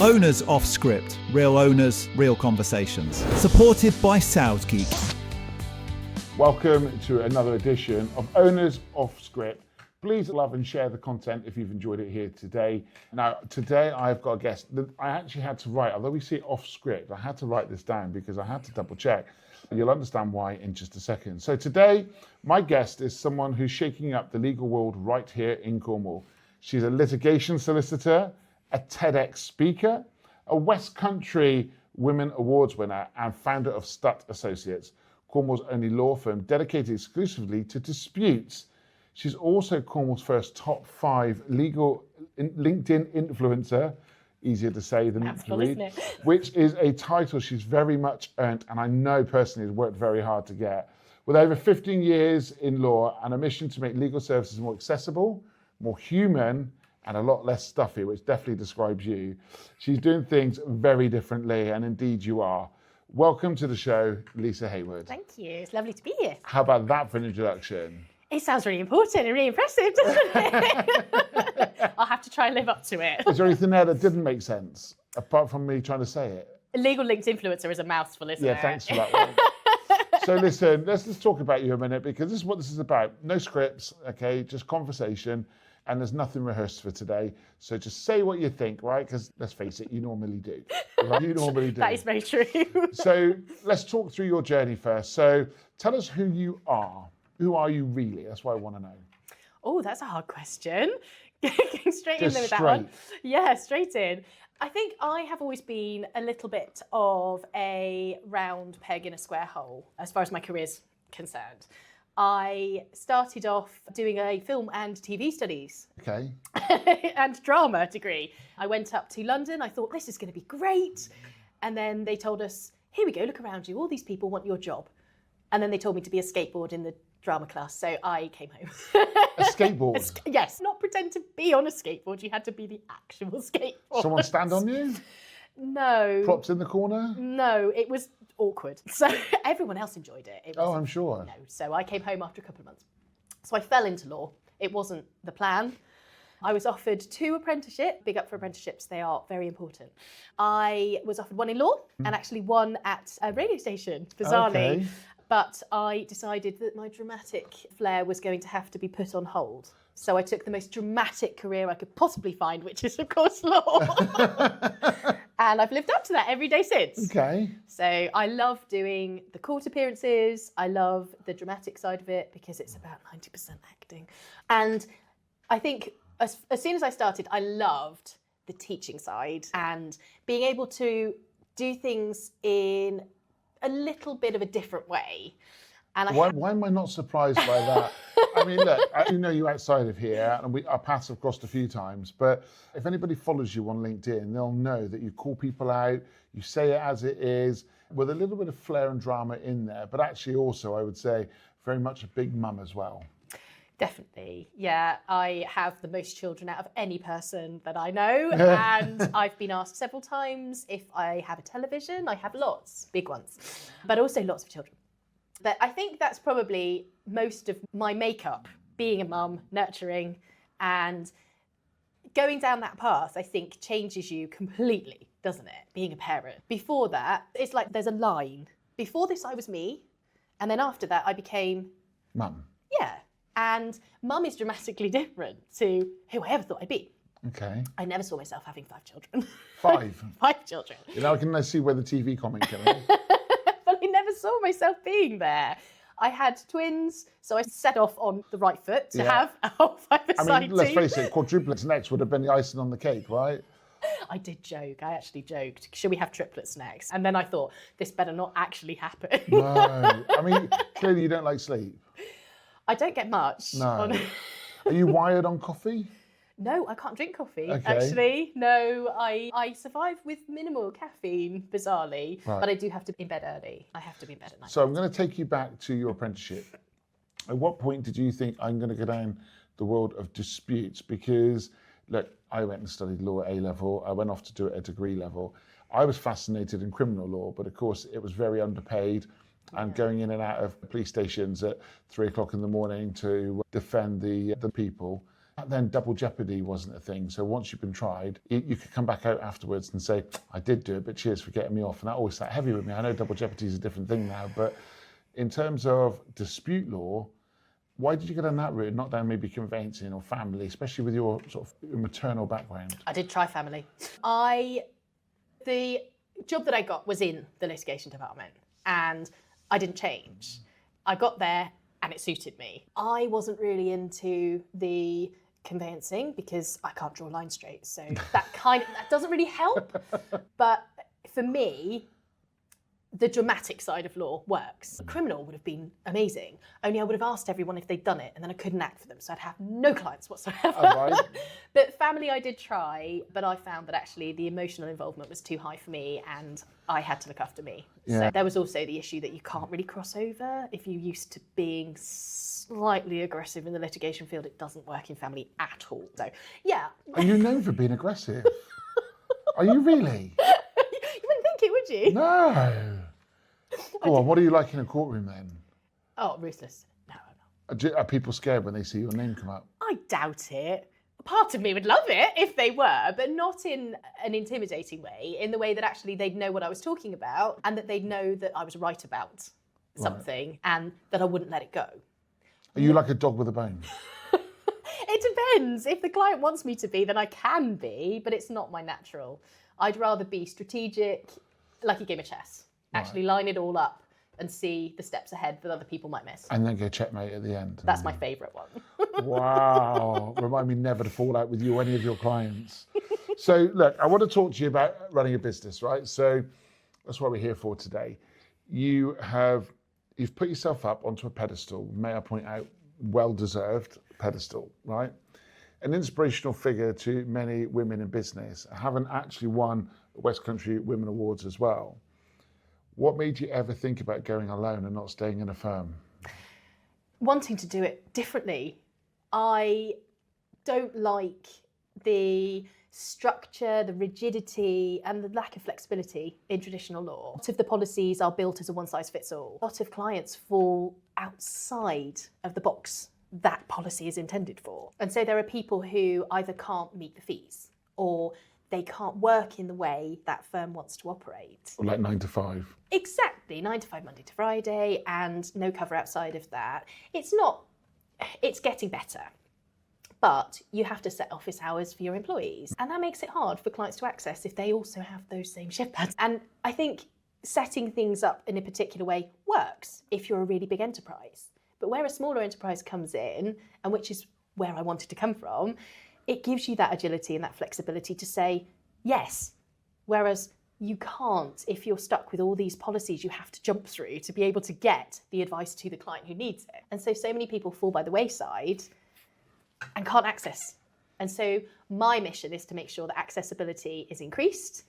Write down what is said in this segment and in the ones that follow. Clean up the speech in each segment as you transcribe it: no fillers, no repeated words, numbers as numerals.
Owners Off Script. Real owners, real conversations. Supported by Sales Geek. Welcome to another edition of Owners Off Script. Please love and share the content if you've enjoyed it here today. Now, today I've got a guest that I actually had to write, although we see it off script, I had to write this down because I had to double check. You'll understand why in just a second. So today, my guest is someone who's shaking up the legal world right here in Cornwall. She's a litigation solicitor, a TEDx speaker, a West Country Women Awards winner, and founder of Stutt Associates, Cornwall's only law firm dedicated exclusively to disputes. She's also Cornwall's first top 5 legal LinkedIn influencer, easier to say than to read, which is a title she's very much earned, and I know personally has worked very hard to get. With over 15 years in law and a mission to make legal services more accessible, more human, and a lot less stuffy, which definitely describes you, she's doing things very differently, and indeed you are. Welcome to the show, Lisa Haywood. Thank you. It's lovely to be here. How about that for an introduction? It sounds really important and really impressive, doesn't it? I'll have to try and live up to it. Is there anything there that didn't make sense, apart from me trying to say it? A legal linked influencer is a mouthful, isn't it? Yeah, thanks for that one. So listen, let's just talk about you a minute, because this is what this is about. No scripts, okay, just conversation, and there's nothing rehearsed for today. So just say what you think, right? Because let's face it, you normally do. Right? You normally do. That is very true. So let's talk through your journey first. So tell us who you are. Who are you really? That's what I want to know. Oh, that's a hard question. Getting straight in there with that one. Yeah, straight in. I think I have always been a little bit of a round peg in a square hole as far as my career's concerned. I started off doing a film and TV studies. Okay. And drama degree. I went up to London. I thought, this is going to be great. And then they told us, here we go, look around you. All these people want your job. And then they told me to be a skateboard in the drama class, so I came home. A skateboard? Yes, not pretend to be on a skateboard, you had to be the actual skateboard. Someone stand on you? No. Props in the corner? No, it was awkward. So everyone else enjoyed it. I'm sure. No, so I came home after a couple of months. So I fell into law. It wasn't the plan. I was offered 2 apprenticeships. Big up for apprenticeships, they are very important. I was offered 1 in law and actually 1 at a radio station, bizarrely. Okay. But I decided that my dramatic flair was going to have to be put on hold. So I took the most dramatic career I could possibly find, which is, of course, law. And I've lived up to that every day since. Okay. So I love doing the court appearances. I love the dramatic side of it because it's about 90% acting. And I think as soon as I started, I loved the teaching side and being able to do things in a little bit of a different way. And why am I not surprised by that? I mean, look, I do know you outside of here, and our paths have crossed a few times, but if anybody follows you on LinkedIn, they'll know that you call people out, you say it as it is, with a little bit of flair and drama in there, but actually also, I would say, very much a big mum as well. Definitely, yeah. I have the most children out of any person that I know, and I've been asked several times if I have a television. I have lots, big ones, but also lots of children. But I think that's probably most of my makeup, being a mum, nurturing, and going down that path, I think changes you completely, doesn't it? Being a parent. Before that, it's like there's a line. Before this, I was me, and then after that, I became... Mum. Yeah. And mum is dramatically different to who I ever thought I'd be. Okay. I never saw myself having 5 children. 5? 5 children. You know, I can see where the TV comment came in. But I never saw myself being there. I had twins, so I set off on the right foot to have a whole 5-a-side I mean, let's team. face it, quadruplets next would have been the icing on the cake, right? I did joke. I actually joked, should we have triplets next? And then I thought, this better not actually happen. No. I mean, clearly you don't like sleep. I don't get much. No. Are you wired on coffee? No, I can't drink coffee, Okay. actually. No, I survive with minimal caffeine, bizarrely. Right. But I do have to be in bed early. I have to be in bed at night. So I'm going to take you back to your apprenticeship. At what point did you think I'm going to go down the world of disputes? Because, look, I went and studied law at A-level. I went off to do it at degree level. I was fascinated in criminal law, but of course it was very underpaid. And going in and out of police stations at 3 o'clock in the morning to defend the people Back then, double jeopardy wasn't a thing. So once you've been tried, you could come back out afterwards and say, I did do it, but cheers for getting me off. And that always sat heavy with me. I know double jeopardy is a different thing now, but in terms of dispute law, why did you go down that route, not down maybe conveyancing or family, especially with your sort of maternal background? I did try family. The job that I got was in the litigation department, and I didn't change. I got there and it suited me. I wasn't really into the conveyancing because I can't draw lines straight, so that doesn't really help. But for me, the dramatic side of law works. Criminal would have been amazing, only I would have asked everyone if they'd done it and then I couldn't act for them, so I'd have no clients whatsoever. Right. But family I did try, but I found that actually the emotional involvement was too high for me and I had to look after me. Yeah. So there was also the issue that you can't really cross over. If you're used to being slightly aggressive in the litigation field, it doesn't work in family at all. So yeah. Are you known for being aggressive? Are you really? You wouldn't think it, would you? No. Go on, what are you like in a courtroom then? Oh, ruthless. No. Are people scared when they see your name come up? I doubt it. Part of me would love it if they were, but not in an intimidating way, in the way that actually they'd know what I was talking about and that they'd know that I was right about something and that I wouldn't let it go. Are you like a dog with a bone? It depends. If the client wants me to be, then I can be, but it's not my natural. I'd rather be strategic, like a game of chess. Actually line it all up and see the steps ahead that other people might miss. And then go checkmate at the end. That's my favourite one. Wow. Remind me never to fall out with you or any of your clients. So look, I want to talk to you about running a business, right? So that's what we're here for today. You've put yourself up onto a pedestal, may I point out, well-deserved pedestal, right? An inspirational figure to many women in business. I haven't actually won the West Country Women Awards as well. What made you ever think about going alone and not staying in a firm? Wanting to do it differently. I don't like the structure, the rigidity, and the lack of flexibility in traditional law. A lot of the policies are built as a one-size-fits-all. A lot of clients fall outside of the box that policy is intended for. And so there are people who either can't meet the fees or they can't work in the way that firm wants to operate. Like 9 to 5. Exactly, 9 to 5, Monday to Friday, and no cover outside of that. It's getting better, but you have to set office hours for your employees. And that makes it hard for clients to access if they also have those same shift patterns. And I think setting things up in a particular way works if you're a really big enterprise. But where a smaller enterprise comes in, and which is where I wanted to come from, it gives you that agility and that flexibility to say yes, whereas you can't if you're stuck with all these policies you have to jump through to be able to get the advice to the client who needs it. And so many people fall by the wayside and can't access. And so my mission is to make sure that accessibility is increased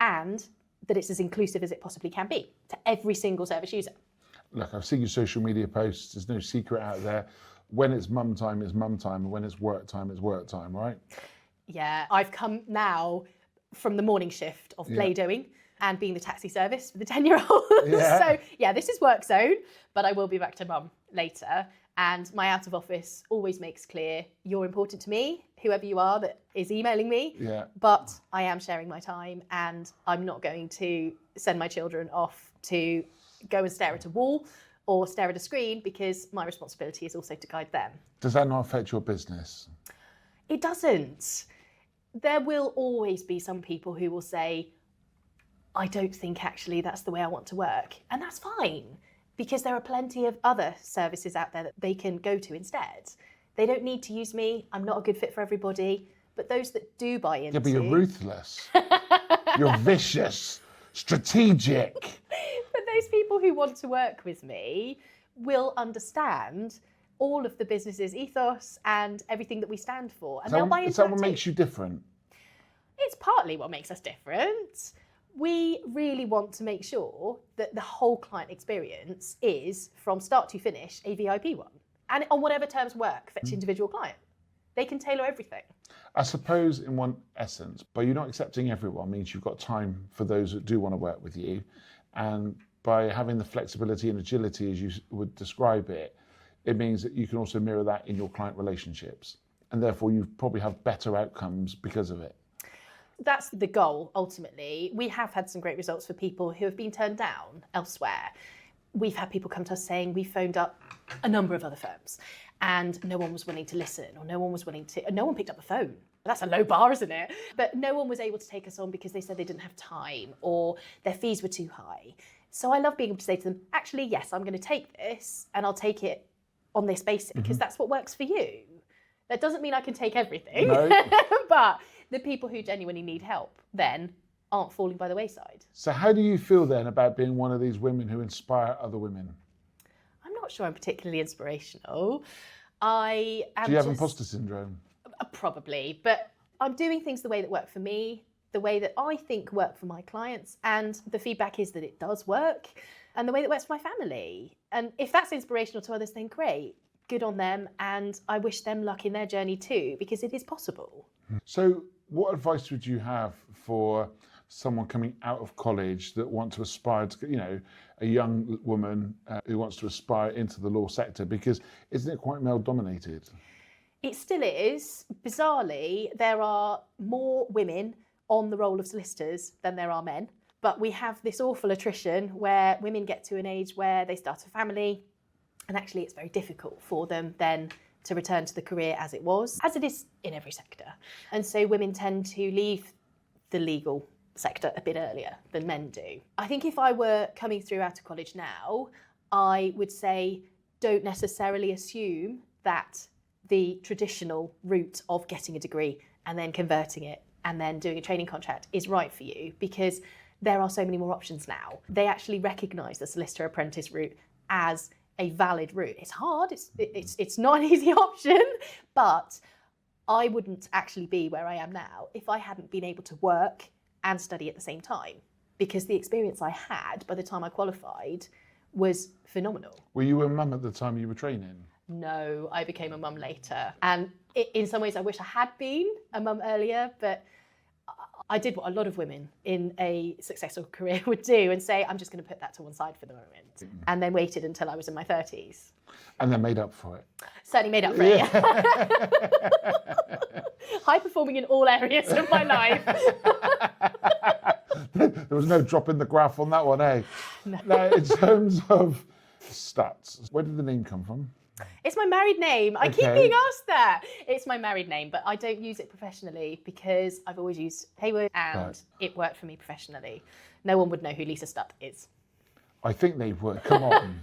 and that it's as inclusive as it possibly can be to every single service user. Look, I've seen your social media posts. There's no secret out there. When it's mum time, it's mum time. And when it's work time, right? Yeah, I've come now from the morning shift of play-doing and being the taxi service for the 10-year-old. Yeah. So yeah, this is work zone, but I will be back to mum later. And my out of office always makes clear, you're important to me, whoever you are that is emailing me. Yeah. But I am sharing my time and I'm not going to send my children off to go and stare at a wall or stare at a screen, because my responsibility is also to guide them. Does that not affect your business? It doesn't. There will always be some people who will say, I don't think actually that's the way I want to work. And that's fine, because there are plenty of other services out there that they can go to instead. They don't need to use me. I'm not a good fit for everybody. But those that do buy into... Yeah, but you're ruthless. You're vicious, strategic. But those people who want to work with me will understand all of the business's ethos and everything that we stand for. And they'll buy into Is that that what too. makes you different? It's partly what makes us different. We really want to make sure that the whole client experience is, from start to finish, a VIP one. And on whatever terms work for each individual client. They can tailor everything. I suppose in one essence, by you not accepting everyone means you've got time for those that do want to work with you. And by having the flexibility and agility, as you would describe it, it means that you can also mirror that in your client relationships. and therefore you probably have better outcomes because of it. That's the goal, ultimately. We have had some great results for people who have been turned down elsewhere. We've had people come to us saying we phoned up a number of other firms and no one was willing to listen, or no one picked up the phone. That's a low bar, isn't it? But no one was able to take us on because they said they didn't have time or their fees were too high. So I love being able to say to them, actually, yes, I'm going to take this and I'll take it on this basis because that's what works for you. That doesn't mean I can take everything, No. but the people who genuinely need help then aren't falling by the wayside. So how do you feel then about being one of these women who inspire other women? I'm not sure I'm particularly inspirational. I am Do you have just, imposter syndrome? Probably, but I'm doing things the way that work for me, the way that I think work for my clients, and the feedback is that it does work, and the way that works for my family. And if that's inspirational to others, then great, good on them, and I wish them luck in their journey too, because it is possible. So what advice would you have for someone coming out of college that want to aspire to, a young woman who wants to aspire into the law sector? Because isn't it quite male dominated? It still is. Bizarrely, there are more women on the role of solicitors than there are men. But we have this awful attrition where women get to an age where they start a family, and actually it's very difficult for them then to return to the career as it was, as it is in every sector. And so women tend to leave the legal sector a bit earlier than men do. I think if I were coming through out of college now, I would say don't necessarily assume that the traditional route of getting a degree and then converting it and then doing a training contract is right for you, because there are so many more options now. They actually recognise the solicitor apprentice route as a valid route. It's hard, it's not an easy option, but I wouldn't actually be where I am now if I hadn't been able to work and study at the same time, because the experience I had by the time I qualified was phenomenal. Were you a mum at the time you were training? No, I became a mum later. And in some ways I wish I had been a mum earlier, but I did what a lot of women in a successful career would do and say, I'm just going to put that to one side for the moment. And then waited until I was in my 30s. And then made up for it. Certainly made up for it. High performing in all areas of my life. There was no drop in the graph on that one, eh? No. Now, in terms of stats, where did the name come from? It's my married name. I keep being asked that. It's my married name, but I don't use it professionally because I've always used Haywood and it worked for me professionally. No one would know who Lisa Stutt is. I think they would. Come on.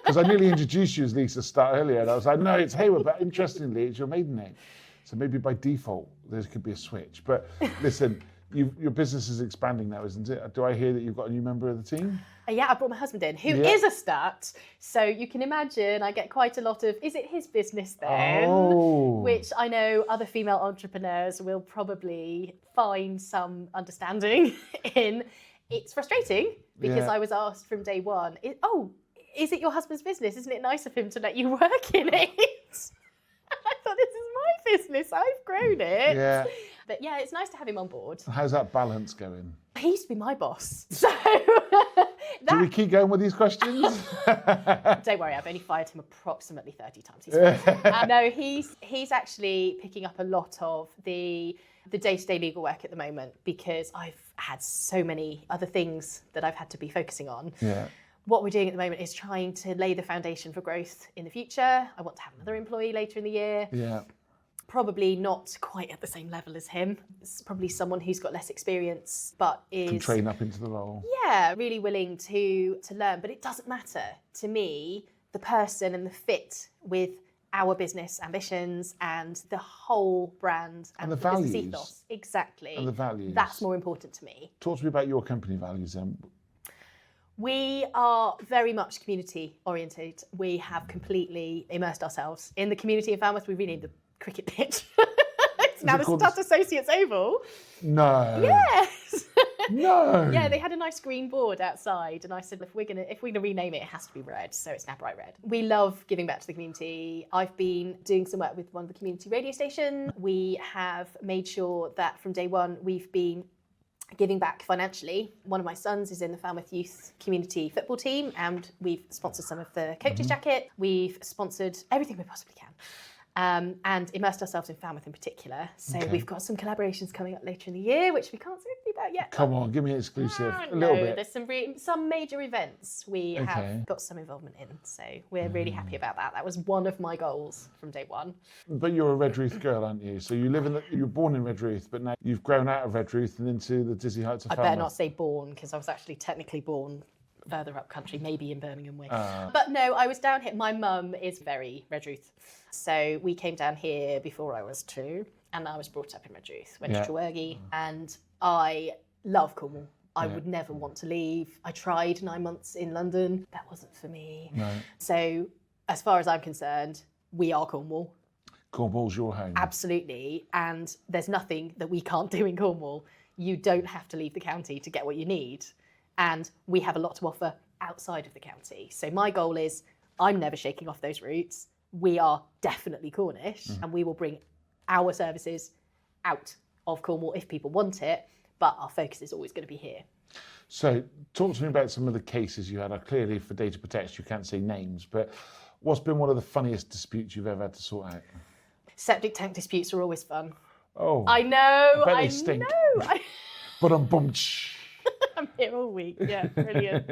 Because I nearly introduced you as Lisa Stutt earlier and I was like, no, it's Haywood, but interestingly, it's your maiden name. So maybe by default, there could be a switch. But listen, your business is expanding now, isn't it? Do I hear that you've got a new member of the team? Yeah, I brought my husband in, who is a Stutt. So you can imagine I get quite a lot of, is it his business then? Oh. Which I know other female entrepreneurs will probably find some understanding in. It's frustrating because I was asked from day one, is it your husband's business? Isn't it nice of him to let you work in it? I thought, this is my business. I've grown it. Yeah. But yeah, it's nice to have him on board. How's that balance going? He used to be my boss. So do we keep going with these questions? Don't worry, I've only fired him approximately 30 times. He's fine. No, he's actually picking up a lot of the day-to-day legal work at the moment because I've had so many other things that I've had to be focusing on. Yeah. What we're doing at the moment is trying to lay the foundation for growth in the future. I want to have another employee later in the year. Yeah. Probably not quite at the same level as him. It's probably someone who's got less experience, but can train up into the role. Yeah, really willing to learn. But it doesn't matter to me, the person and the fit with our business ambitions and the whole brand and the values. business ethos. Exactly. And the values. That's more important to me. Talk to me about your company values then. We are very much community oriented. We have completely immersed ourselves in the community in Falmouth. We renamed the cricket pitch. It's now the Stutt Associates Oval. No. Yes. No. Yeah, they had a nice green board outside, and I said, if we're gonna rename it, it has to be red. So it's now bright red. We love giving back to the community. I've been doing some work with one of the community radio stations. We have made sure that from day one we've been giving back financially. One of my sons is in the Falmouth Youth Community Football Team, and we've sponsored some of the coaches' jacket. We've sponsored everything we possibly can. and immersed ourselves in Falmouth in particular. So we've got some collaborations coming up later in the year, which we can't say anything about yet. Come on, give me an exclusive. A little bit. There's some major events we have got some involvement in. So we're really happy about that. That was one of my goals from day one. But you're a Redruth girl, aren't you? So you you're born in Redruth, but now you've grown out of Redruth and into the dizzy heights of Falmouth. I better not say born, because I was actually technically born further up country, maybe in Birmingham way. But no, I was down here. My mum is very Redruth. So we came down here before I was 2, and I was brought up in Redruth, went to Trewergy, and I love Cornwall. I would never want to leave. I tried 9 months in London. That wasn't for me. No. So as far as I'm concerned, we are Cornwall. Cornwall's your home. Absolutely. And there's nothing that we can't do in Cornwall. You don't have to leave the county to get what you need. And we have a lot to offer outside of the county. So my goal is, I'm never shaking off those roots. We are definitely Cornish, and we will bring our services out of Cornwall if people want it, but our focus is always going to be here. So talk to me about some of the cases you had. Clearly, for data protection, you can't say names, but what's been one of the funniest disputes you've ever had to sort out? Septic tank disputes are always fun. Oh. I know, I bet they stink. But I'm here all week. Yeah, brilliant.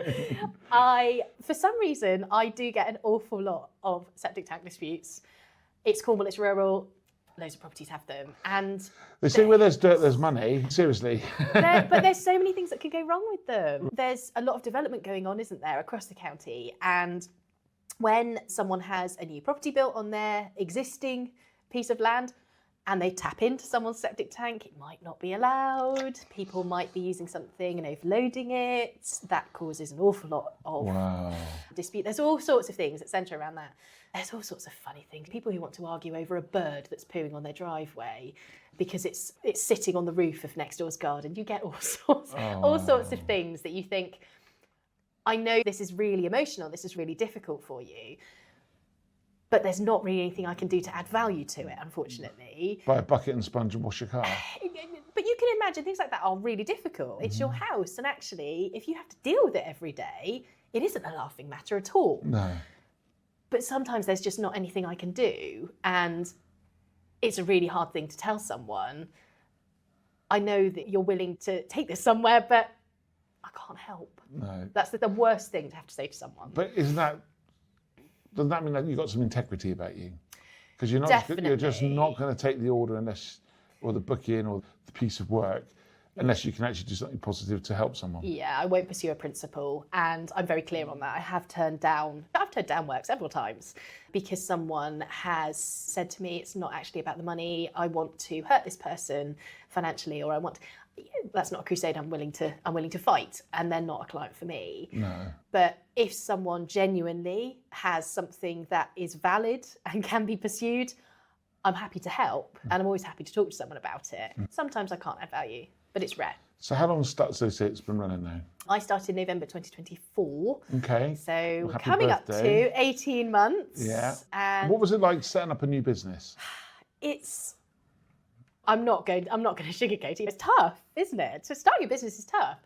For some reason, I do get an awful lot of septic tank disputes. It's Cornwall, it's rural. Loads of properties have them, and they say where there's dirt, there's money. Seriously. But there's so many things that could go wrong with them. There's a lot of development going on, isn't there, across the county? And when someone has a new property built on their existing piece of land, and they tap into someone's septic tank, it might not be allowed. People might be using something and overloading it. That causes an awful lot of dispute. There's all sorts of things that centre around that. There's all sorts of funny things. People who want to argue over a bird that's pooing on their driveway because it's sitting on the roof of next door's garden. You get all sorts of things that you think, I know this is really emotional, this is really difficult for you, but there's not really anything I can do to add value to it, unfortunately. Buy a bucket and sponge and wash your car. But you can imagine things like that are really difficult. It's your house, and actually, if you have to deal with it every day, it isn't a laughing matter at all. No. But sometimes there's just not anything I can do, and it's a really hard thing to tell someone. I know that you're willing to take this somewhere, but I can't help. No. That's the worst thing to have to say to someone. But doesn't that mean that you've got some integrity about you? Because you're just not going to take the order or the booking or the piece of work unless you can actually do something positive to help someone. Yeah, I won't pursue a principle, and I'm very clear on that. I've turned down work several times because someone has said to me, it's not actually about the money, I want to hurt this person financially, or that's not a crusade I'm willing to fight, and they're not a client for me. No. But if someone genuinely has something that is valid and can be pursued, I'm happy to help, and I'm always happy to talk to someone about it. Sometimes I can't add value, but it's rare. So how long has Stats Associates been running now? I started in November 2024. Okay. So Happy coming birthday. up to 18 months. Yeah. And what was it like setting up a new business? I'm not going to sugarcoat it. It's tough, isn't it? To start your business is tough.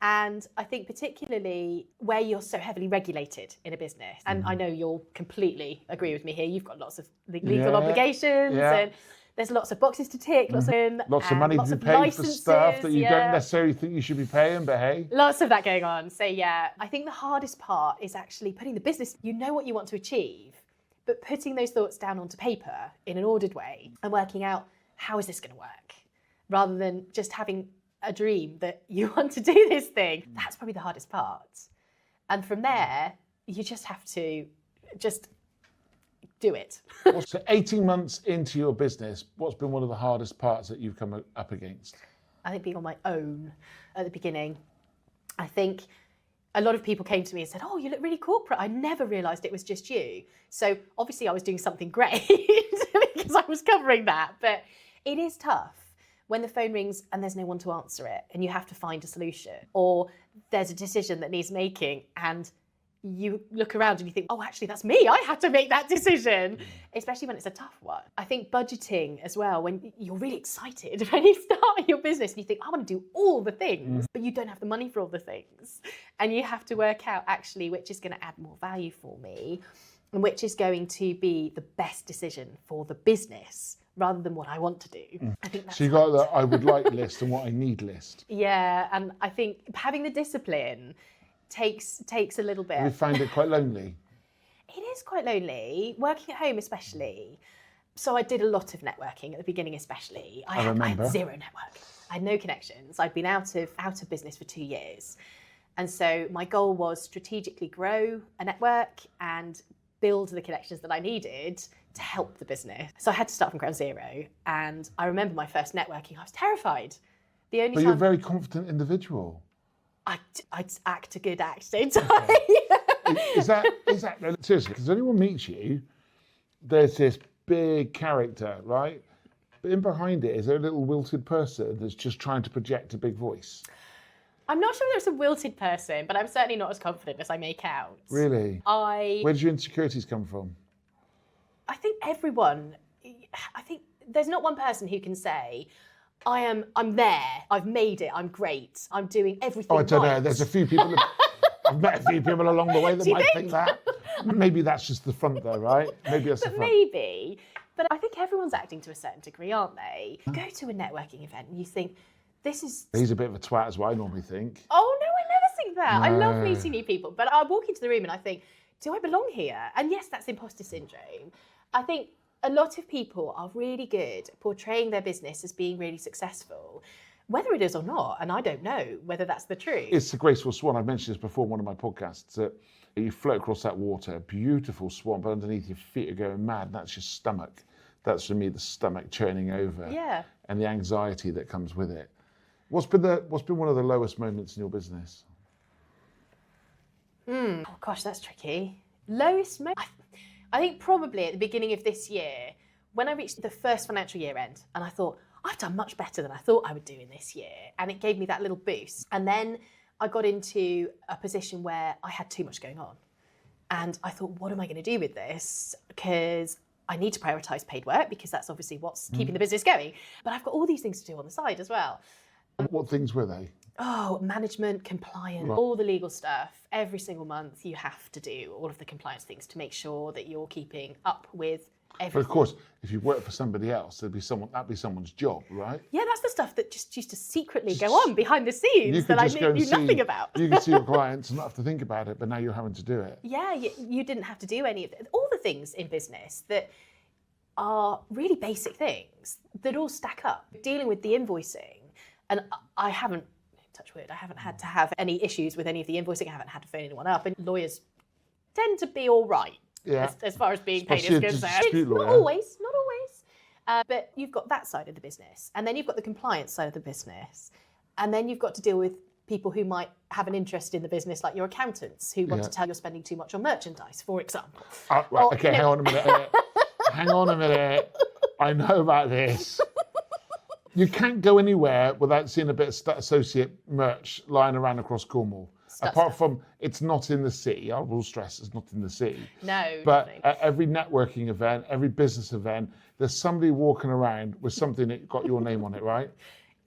And I think particularly where you're so heavily regulated in a business, and I know you'll completely agree with me here, you've got lots of legal obligations and there's lots of boxes to tick, lots of money to be paid for stuff that you don't necessarily think you should be paying, but hey. Lots of that going on. So yeah, I think the hardest part is actually putting the business, you know what you want to achieve, but putting those thoughts down onto paper in an ordered way and working out, how is this going to work? Rather than just having a dream that you want to do this thing. That's probably the hardest part. And from there, you just have to just do it. So 18 months into your business, what's been one of the hardest parts that you've come up against? I think being on my own at the beginning. I think a lot of people came to me and said, oh, you look really corporate. I never realised it was just you. So obviously I was doing something great because I was covering that. But it is tough when the phone rings and there's no one to answer it and you have to find a solution, or there's a decision that needs making and you look around and you think, oh, actually, that's me. I had to make that decision, especially when it's a tough one. I think budgeting as well, when you're really excited when you start your business and you think, I want to do all the things, but you don't have the money for all the things. And you have to work out actually which is going to add more value for me. and which is going to be the best decision for the business rather than what I want to do. I think that's So you got the I would like list and what I need list. Yeah, and I think having the discipline takes a little bit. Have you found it quite lonely? It is quite lonely, working at home especially. So I did a lot of networking at the beginning especially. I remember. had zero network. I had no connections. I'd been out of business for 2 years. And so my goal was strategically grow a network and build the connections that I needed to help the business. So I had to start from ground zero. And I remember my first networking, I was terrified. But you're a very confident individual. I'd act a good act, don't I? Is that seriously? Because when anyone meets you, there's this big character, right? But in behind it is a little wilted person that's just trying to project a big voice. I'm not sure there's a wilted person, but I'm certainly not as confident as I make out. Really? Where did your insecurities come from? I think there's not one person who can say, I'm there, I've made it, I'm great, I'm doing everything Oh, I don't right. know. There's a few people. I've met a few people along the way that might think that. Maybe that's just the front, though, right? Maybe that's the front. Maybe. But I think everyone's acting to a certain degree, aren't they? You go to a networking event and you think, this is... He's a bit of a twat, as I normally think. Oh, no, I never think that. No. I love meeting new people. But I walk into the room and I think, do I belong here? And yes, that's imposter syndrome. I think a lot of people are really good at portraying their business as being really successful, whether it is or not, and I don't know whether that's the truth. It's the graceful swan. I've mentioned this before in one of my podcasts, that you float across that water, a beautiful swan, but underneath your feet are going mad, and that's your stomach. That's, for me, the stomach churning over. Yeah. And the anxiety that comes with it. What's been one of the lowest moments in your business? Oh gosh, that's tricky. Lowest moment? I think probably at the beginning of this year, when I reached the first financial year end, and I thought, I've done much better than I thought I would do in this year. And it gave me that little boost. And then I got into a position where I had too much going on. And I thought, what am I going to do with this? Because I need to prioritise paid work, because that's obviously what's keeping the business going. But I've got all these things to do on the side as well. What things were they? Oh, management, compliance, all the legal stuff. Every single month you have to do all of the compliance things to make sure that you're keeping up with everything. But of course, if you work for somebody else, that'd be someone's job, right? Yeah, that's the stuff that just used to secretly go on behind the scenes that I knew nothing about. You could see your clients and not have to think about it, but now you're having to do it. Yeah, you didn't have to do any of it. All the things in business that are really basic things that all stack up. Dealing with the invoicing, and I haven't, touch wood, I haven't had to have any issues with any of the invoicing. I haven't had to phone anyone up, and lawyers tend to be all right. Yeah. As far as being paid Especially is a concerned. dispute lawyer. Not always. But you've got that side of the business, and then you've got the compliance side of the business, and then you've got to deal with people who might have an interest in the business, like your accountants, who want to tell you're spending too much on merchandise, for example. Right, Or, okay, hang on a minute. Hang on a minute. I know about this. You can't go anywhere without seeing a bit of associate merch lying around across Cornwall. Apart from, it's not in the city. I will stress it's not in the city. No. But definitely. at every networking event, every business event, there's somebody walking around with something that got your name on it, right?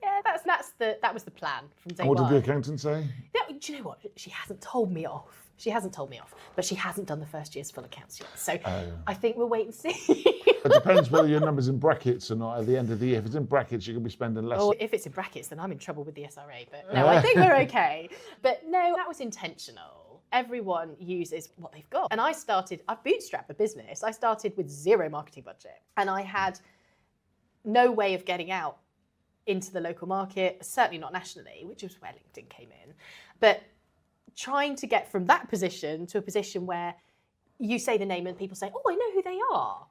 Yeah, that was the plan from day And what one. did the accountant say? No, do you know what? She hasn't told me off. But she hasn't done the first year's full accounts yet. So I think we'll wait and see. It depends whether your number's in brackets or not at the end of the year. If it's in brackets, you're going to be spending less. Or if it's in brackets, then I'm in trouble with the SRA. But no, I think we're okay. But no, that was intentional. Everyone uses what they've got. And I bootstrapped a business. I started with zero marketing budget. And I had no way of getting out into the local market, certainly not nationally, which is where LinkedIn came in. But trying to get from that position to a position where you say the name and people say, oh, I know who they are.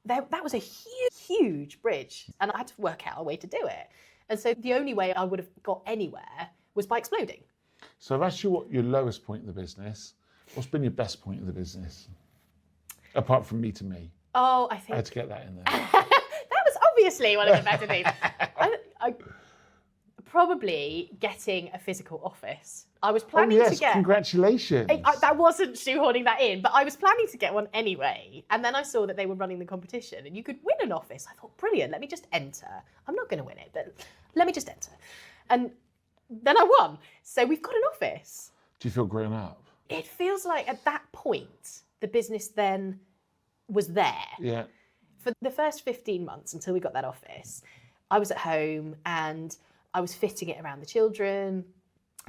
That was a huge bridge, and I had to work out a way to do it. And so the only way I would have got anywhere was by exploding. So I've asked you what your lowest point in the business. What's been your best point in the business? Apart from me to me. Oh, I think... I had to get that in there. That was obviously one of the better things. I probably getting a physical office. I was planning to get... Congratulations. That wasn't shoehorning that in, but I was planning to get one anyway. And then I saw that they were running the competition and you could win an office. I thought, brilliant, let me just enter. I'm not going to win it, but let me just enter. And then I won. So we've got an office. Do you feel grown up? It feels like at that point, the business then was there. Yeah. For the first 15 months until we got that office, I was at home and I was fitting it around the children.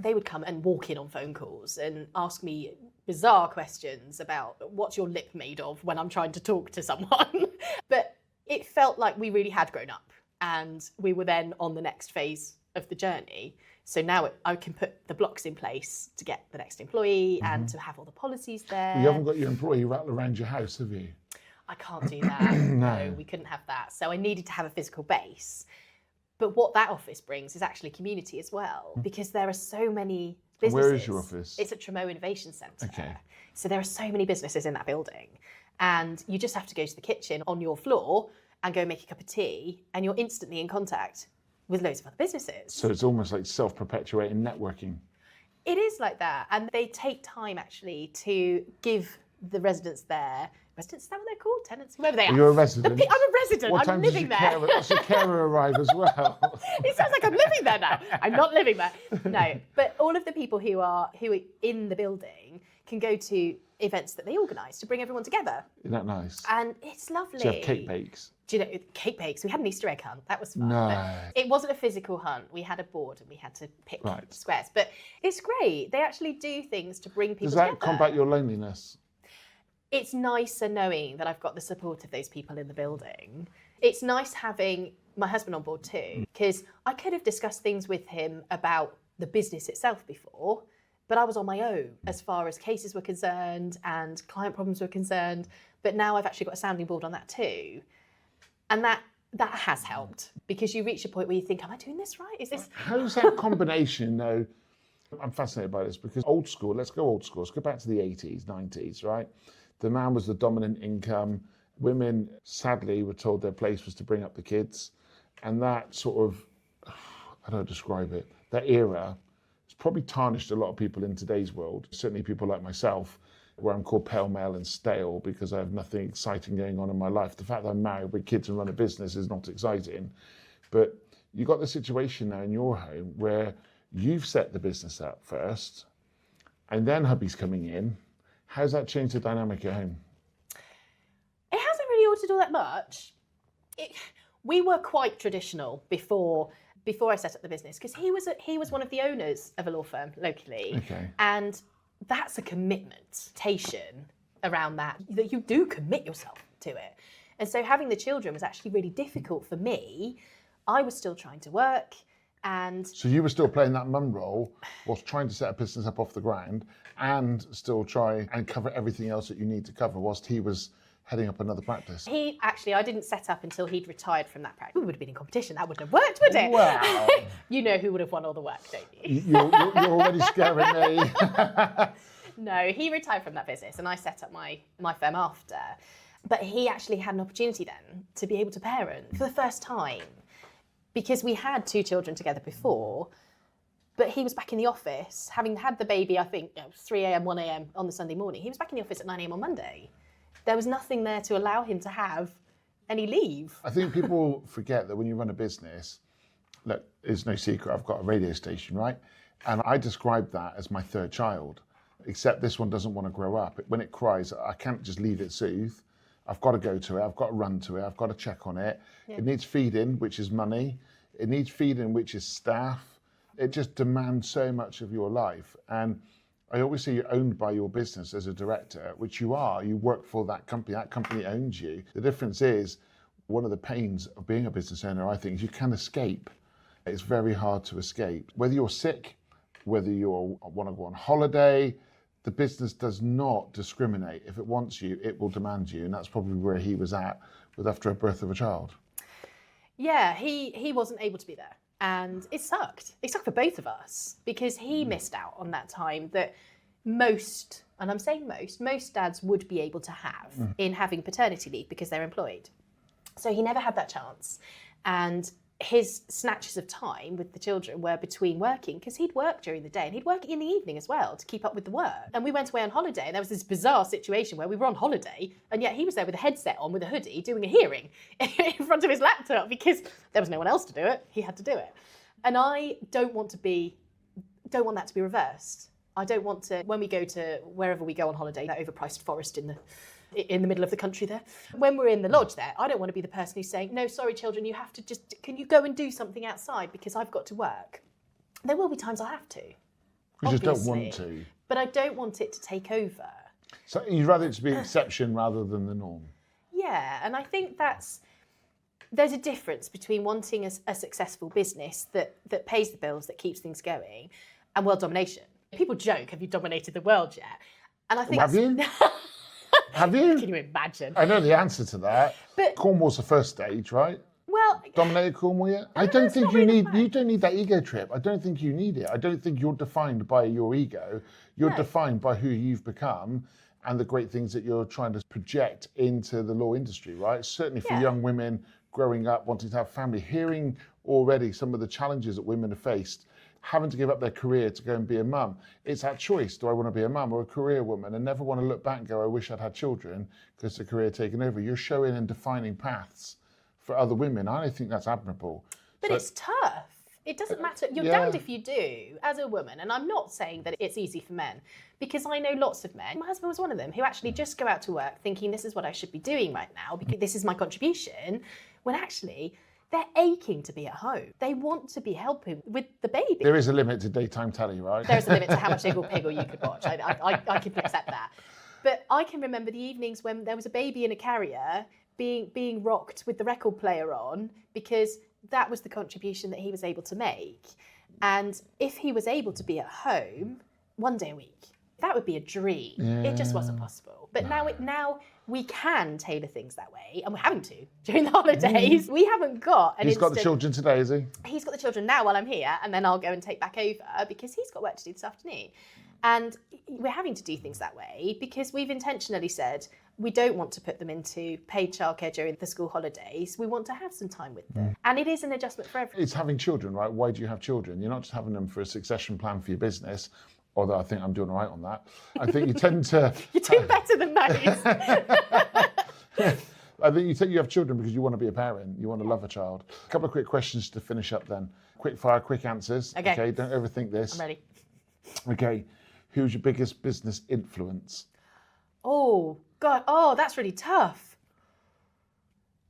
They would come and walk in on phone calls and ask me bizarre questions about what's your lip made of when I'm trying to talk to someone. But it felt like we really had grown up and we were then on the next phase of the journey. So now I can put the blocks in place to get the next employee and to have all the policies there. You haven't got your employee rattle around your house, have you? I can't do that. No, we couldn't have that. So I needed to have a physical base. But what that office brings is actually community as well, because there are so many businesses. Where is your office? It's at Tremo Innovation Centre. Okay. So there are so many businesses in that building. And you just have to go to the kitchen on your floor and go make a cup of tea, and you're instantly in contact with loads of other businesses. So it's almost like self-perpetuating networking. It is like that. And they take time actually to give the residents there. Residents, is that what they're called? Tenants, whoever they are. You're a resident. I'm a resident. What I'm time living does there. does your carer arrive as well? It sounds like I'm living there now. I'm not living there. No, but all of the people who are in the building can go to events that they organise to bring everyone together. Isn't that nice? And it's lovely. Do you have cake bakes? Do you know, cake bakes? We had an Easter egg hunt. That was fun. No. But it wasn't a physical hunt. We had a board and we had to pick Right. squares. But it's great. They actually do things to bring people Does that together. combat your loneliness? It's nicer knowing that I've got the support of those people in the building. It's nice having my husband on board too, because I could have discussed things with him about the business itself before, but I was on my own as far as cases were concerned and client problems were concerned. But now I've actually got a sounding board on that too. And that has helped, because you reach a point where you think, am I doing this right? Is this... How's that combination though? I'm fascinated by this because old school, let's go old school, let's go back to the 80s, 90s, right? The man was the dominant income. Women, sadly, were told their place was to bring up the kids. And that sort of, how do I describe it? That era has probably tarnished a lot of people in today's world. Certainly people like myself, where I'm called pale-male and stale because I have nothing exciting going on in my life. The fact that I'm married with kids and run a business is not exciting. But you've got the situation now in your home where you've set the business up first, and then hubby's coming in. How's that changed the dynamic at home? It hasn't really altered all that much. We were quite traditional before I set up the business, because he was one of the owners of a law firm locally. Okay. And that's a commitment around that you do commit yourself to it. And so having the children was actually really difficult for me. I was still trying to work. And so you were still playing that mum role, whilst trying to set a business up off the ground, and still try and cover everything else that you need to cover, whilst he was heading up another practice. I didn't set up until he'd retired from that practice. We would have been in competition. That wouldn't have worked, would it? Wow. You know who would have won all the work, don't you? You're already scaring me. No, he retired from that business and I set up my firm after. But he actually had an opportunity then to be able to parent for the first time, because we had 2 children together before, but he was back in the office, having had the baby, I think, 3 a.m., 1 a.m. on the Sunday morning. He was back in the office at 9 a.m. on Monday. There was nothing there to allow him to have any leave. I think people forget that when you run a business, look, it's no secret, I've got a radio station, right? And I describe that as my 3rd child, except this one doesn't want to grow up. When it cries, I can't just leave it soothe. I've got to go to it, I've got to run to it, I've got to check on it. Yeah. It needs feeding, which is money. It needs feeding, which is staff. It just demands so much of your life. And I always say you're owned by your business as a director, which you are. You work for that company owns you. The difference is, one of the pains of being a business owner, I think, is you can escape. It's very hard to escape. Whether you're sick, whether you want to go on holiday, the business does not discriminate. If it wants you, it will demand you. And that's probably where he was at after a birth of a child. Yeah, he wasn't able to be there. And it sucked. It sucked for both of us, because he missed out on that time that most, and I'm saying most dads would be able to have in having paternity leave because they're employed. So he never had that chance. And his snatches of time with the children were between working, because he'd work during the day and he'd work in the evening as well to keep up with the work. And we went away on holiday, and there was this bizarre situation where we were on holiday and yet he was there with a headset on with a hoodie doing a hearing in front of his laptop, because there was no one else to do it. He had to do it. And I don't want that to be reversed. I don't want to, when we go to wherever we go on holiday, that overpriced forest in the middle of the country there. When we're in the lodge there, I don't want to be the person who's saying, no, sorry, children, you have to can you go and do something outside because I've got to work? There will be times I have to. You just don't want obviously, to. But I don't want it to take over. So you'd rather it to be an exception rather than the norm? Yeah, and I think there's a difference between wanting a successful business that pays the bills, that keeps things going, and world domination. People joke, have you dominated the world yet? And I think Have you? Have you? Can you imagine? I know the answer to that. But Cornwall's the first stage, right? well, Dominated Cornwall yet? I don't think you don't need that ego trip. I don't think you need it. I don't think you're defined by your ego. You're defined by who you've become and the great things that you're trying to project into the law industry, right? Certainly for young women growing up, wanting to have family, hearing already some of the challenges that women have faced, having to give up their career to go and be a mum. It's that choice. Do I want to be a mum or a career woman? And never want to look back and go, I wish I'd had children because the career taken over. You're showing and defining paths for other women. I think that's admirable. but it's tough. It doesn't matter. You're damned if you do as a woman. And I'm not saying that it's easy for men, because I know lots of men. My husband was one of them who actually just go out to work thinking this is what I should be doing right now because this is my contribution, when actually they're aching to be at home. They want to be helping with the baby. There is a limit to daytime telly, right? There's a limit to how much Niggle Piggle you could watch. I can accept that. But I can remember the evenings when there was a baby in a carrier being rocked with the record player on, because that was the contribution that he was able to make. And if he was able to be at home one day a week, that would be a dream. It just wasn't possible. But now we can tailor things that way, and we're having to during the holidays. We haven't got an He's got the children today, is he? He's got the children now while I'm here, and then I'll go and take back over because he's got work to do this afternoon. And we're having to do things that way because we've intentionally said we don't want to put them into paid childcare during the school holidays. We want to have some time with them. And it is an adjustment for everyone. It's having children, right? Why do you have children? You're not just having them for a succession plan for your business, although I think I'm doing all right on that. I think you tend to... You're doing better than most. I think you have children because you want to be a parent. You want to love a child. A couple of quick questions to finish up then. Quick fire, quick answers. Okay, don't overthink this. I'm ready. Okay, who's your biggest business influence? Oh, God. Oh, that's really tough.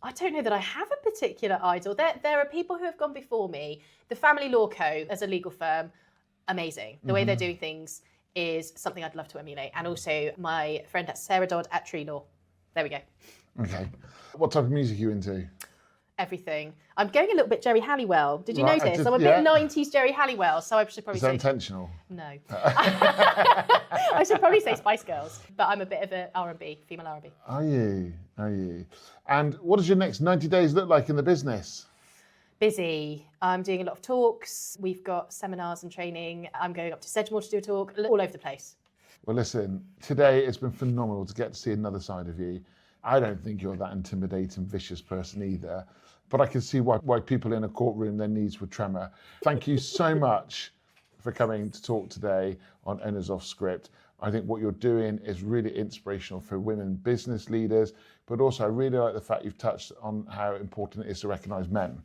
I don't know that I have a particular idol. There are people who have gone before me. The Family Law Co. as a legal firm, amazing. The way they're doing things is something I'd love to emulate. And also my friend at Sarah Dodd at Tree Law. There we go. Okay. What type of music are you into? Everything. I'm going a little bit Jerry Halliwell. Did you Right, notice? I'm a bit 90s Jerry Halliwell, so I should probably Is that say... intentional? No. I should probably say Spice Girls, but I'm a bit of a R&B, female R&B. Are you? Are you? And what does your next 90 days look like in the business? Busy. I'm doing a lot of talks. We've got seminars and training. I'm going up to Sedgemoor to do a talk, all over the place. Well, listen, today it's been phenomenal to get to see another side of you. I don't think you're that intimidating, vicious person either, but I can see why people in a courtroom, their knees would tremor. Thank you so much for coming to talk today on Owners Off Script. I think what you're doing is really inspirational for women business leaders, but also I really like the fact you've touched on how important it is to recognise men,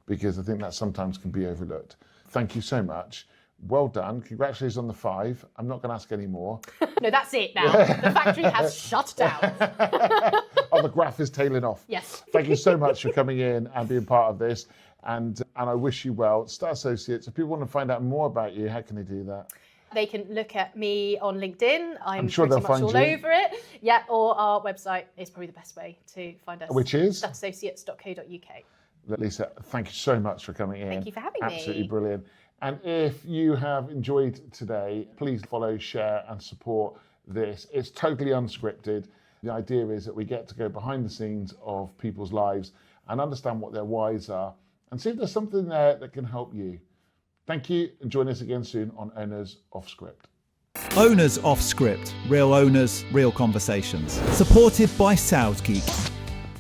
because I think that sometimes can be overlooked. Thank you so much. Well done. Congratulations on the 5. I'm not going to ask any more. No, that's it now. The factory has shut down. Oh, the graph is tailing off. Yes. Thank you so much for coming in and being part of this. And I wish you well. Star Associates, if people want to find out more about you, how can they do that? They can look at me on LinkedIn. I'm sure pretty they'll much find all you. over it. Yeah, or our website is probably the best way to find us. Which is? Associates.co.uk. Lisa, thank you so much for coming in. Thank you for having me. Absolutely brilliant. And if you have enjoyed today, please follow, share and support this. It's totally unscripted. The idea is that we get to go behind the scenes of people's lives and understand what their whys are and see if there's something there that can help you. Thank you, and join us again soon on Owners Off Script. Owners Off Script. Real owners, real conversations. Supported by SalesGeek.